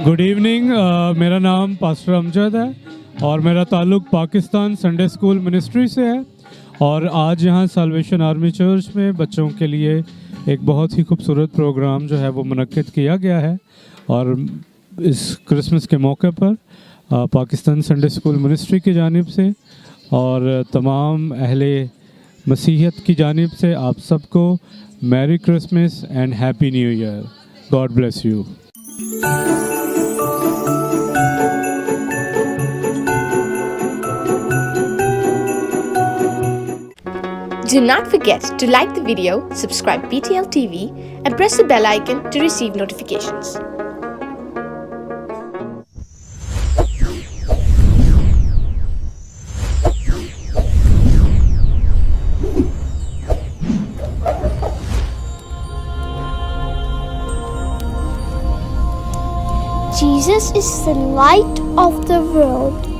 Good evening. मेरा नाम pastor Amjad है और मेरा ताल्लुक़ पाकिस्तान संडे स्कूल मिनिस्ट्री से है। और आज यहाँ साल्वेशन आर्मी चर्च में बच्चों के लिए एक बहुत ही खूबसूरत प्रोग्राम जो है वो मुनक्किद किया गया है। और इस क्रिसमस के मौके पर पाकिस्तान संडे स्कूल मिनिस्ट्री की जानिब से और तमाम अहले मसीहत की जानिब से आप सबको merry Christmas and happy new year. God bless you. Do not forget to like the video, subscribe PTL TV and press the bell icon to receive notifications. Jesus is the light of the world.